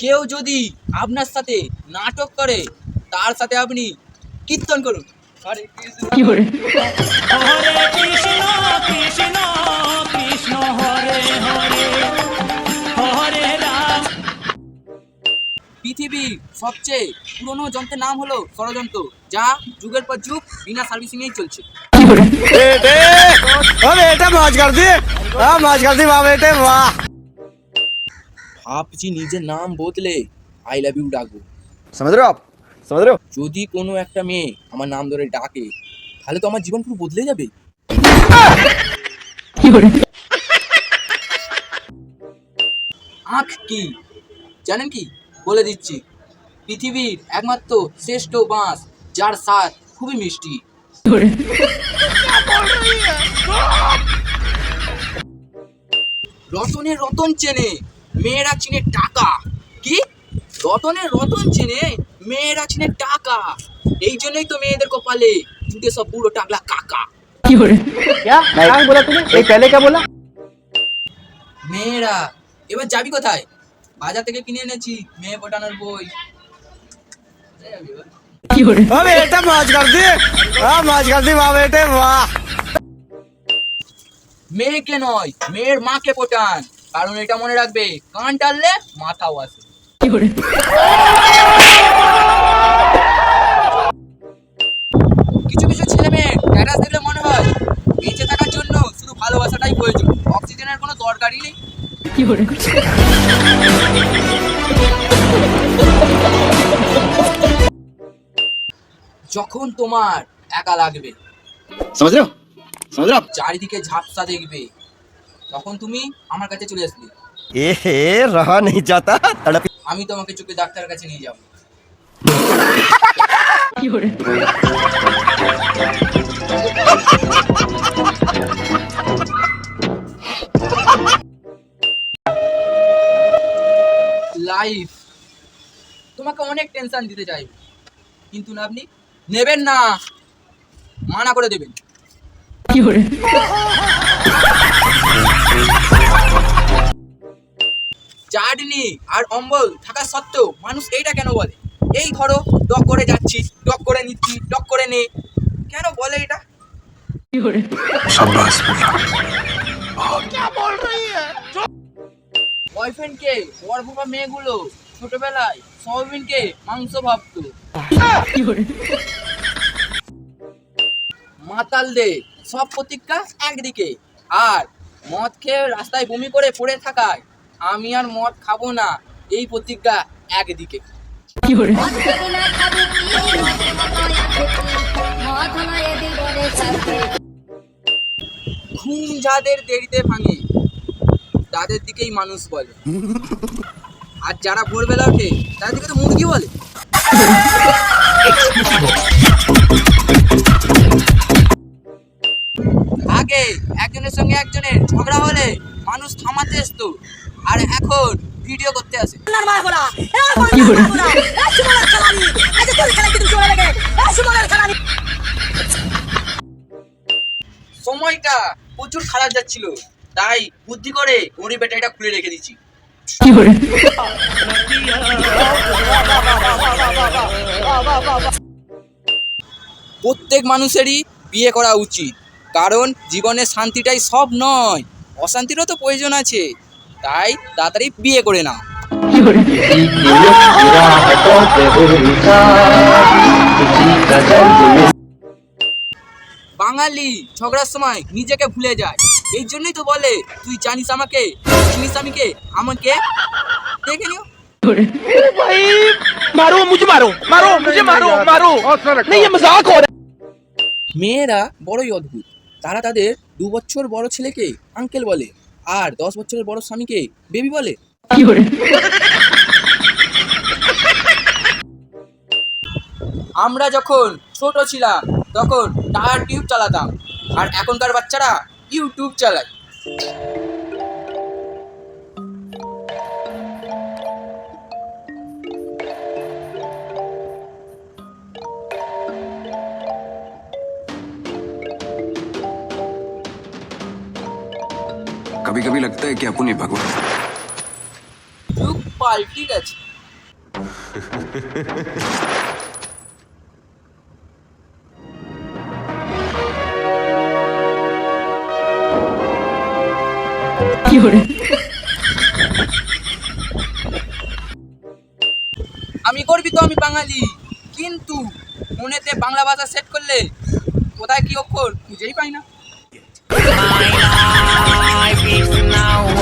কেউ যদি আপনার সাথে নাটক করে তার সাথে আপনি কীর্তন করুন, হরে কৃষ্ণ হরে কৃষ্ণ কৃষ্ণ কৃষ্ণ হরে হরে হরে রাম। পৃথিবীর সবচেয়ে পুরনো যন্ত্রের নাম হলো ষড়যন্ত্র, যা যুগের পর যুগ বিনা সার্ভিসিংয়েই চলছে। बेटे मौज कर दी, हाँ मौज कर दी वाह बेटे वाह। ভাবছি নিজের নাম বদলে আই লাভ ইউ ডাকবো। समझ रहे हो आप, समझ रहे हो? যদি কোনো একটা মেয়ে আমার নাম ধরে ডাকে তাহলে তো আমার জীবন পুরো বদলে যাবে। আঁখ কি জানেন কি? বলে দিচ্ছি, পৃথিবীর একমাত্র শ্রেষ্ঠ বাঁশ যার স্বাদ খুবই মিষ্টি। রতনের রতন চেনে মেয়েরা চিনে টাকা। কি? রতনের রতন চেনে মেয়েরা চিনে টাকা। এই জন্যই তো মেয়েদের কপালে জুটে সব বুড়ো টাকলা কাকা। क्या क्या बोला तूने? एक पहले क्या बोला? মেয়েরা এবার যাবি কোথায়? বাজার থেকে কিনে এনেছি মেয়ে পটানোর বই। কোথায় যাবি এবার? हाँ बेटे मौज कर दी, हाँ मौज कर दी वाह बेटे वाह। মেয়েকে নয় মেয়ের মাকে পটান, কারণ এটা মনে রাখবে কান টানলে মাথাও আসে। কিছু কিছু ছেলে মেয়ে স্ট্যাটাস দেখলে মনে হয় বেঁচে থাকার জন্য শুধু ভালোবাসাটাই প্রয়োজন, অক্সিজেনের কোনো দরকারই নেই। যখন তোমার একা লাগবে, समझ रहे हो, समझ रहे हो आप? চারিদিকে ঝাপসা দেখবে, তখন তুমি আমার কাছে চলে আসবে। ए रहा नहीं जाता तड़प। আমি তোমাকে চোখে ডাক্তারের কাছে নিয়ে যাব। লাইফ তোমাকে অনেক টেনশন দিতে চাইবে, কিন্তু না আপনি নেবেন না, মানা করে দেবেন। চাটনি আর অম্বল থাকা সত্ত্বেও মানুষ এইটা কেন বলে? এই ধরো টক করে যাচ্ছি, টক করে নিচ্ছি, টক করে নে, কেন বলে এটা? বয়ফ্রেন্ডকে বর বোকা মেয়েগুলো ছোটবেলায় সয়াবিনকে মাংস ভাবতো। মাতালদের সব প্রতিজ্ঞা একদিকে, আর মদ খেয়ে রাস্তায় বমি করে পড়ে থাকায় আমি আর মদ খাবো না এই প্রতিজ্ঞা একদিকে। ঘুম যাদের দেরিতে ভাঙে তাদের দিকেই মানুষ বলে, আর যারা ভোরবেলা ওঠে তাদের দিকে তো মুরগি বলে। আগে একজনের সঙ্গে একজনের ঝগড়া হলে মানুষ থামাতে আসতো, আর এখন ভিডিও করতে আসে। সময়টা প্রচুর খারাপ যাচ্ছিল, তাই বুদ্ধি করে ঘড়ি ব্যাটারিটা খুলে রেখে দিচ্ছি। প্রত্যেক মানুষেরই বিয়ে করা উচিত, কারণ জীবনের শান্তিটাই সব নয়, অশান্তিরও তো প্রয়োজন আছে। তাই তাড়াতাড়ি বিয়ে করে নাও। বাঙালি ঝগড়ার সময় নিজেকে ভুলে যায়, এই জন্যই তো বলে তুই জানিস আমাকে, চিনিস আমিকে, আমাকে দেখে নিও। भाई मारो मुझे, मारो मारो मुझे, मारो मारो नहीं, ये मजाक हो रहा है। মেয়েরা বড়ই অদ্ভুত, তারা তাদের 2 বছর বড় ছেলেকে আঙ্কেল বলে, আর 10 বছরের বড় স্বামীকে বেবি বলে। আমরা যখন ছোট ছিলাম তখন টায়ার টিউব চালাতাম, আর এখনকার বাচ্চারা ইউটিউব চালায়। कभी कभी लगता है कि अपन ही भगवान। যুগ পাল্টে গেছে, আমি করবি তো আমি বাঙালি, কিন্তু মনেতে বাংলা ভাষা সেট করলে কোথায় কি অক্ষর খুঁজেই পাই না। My life is now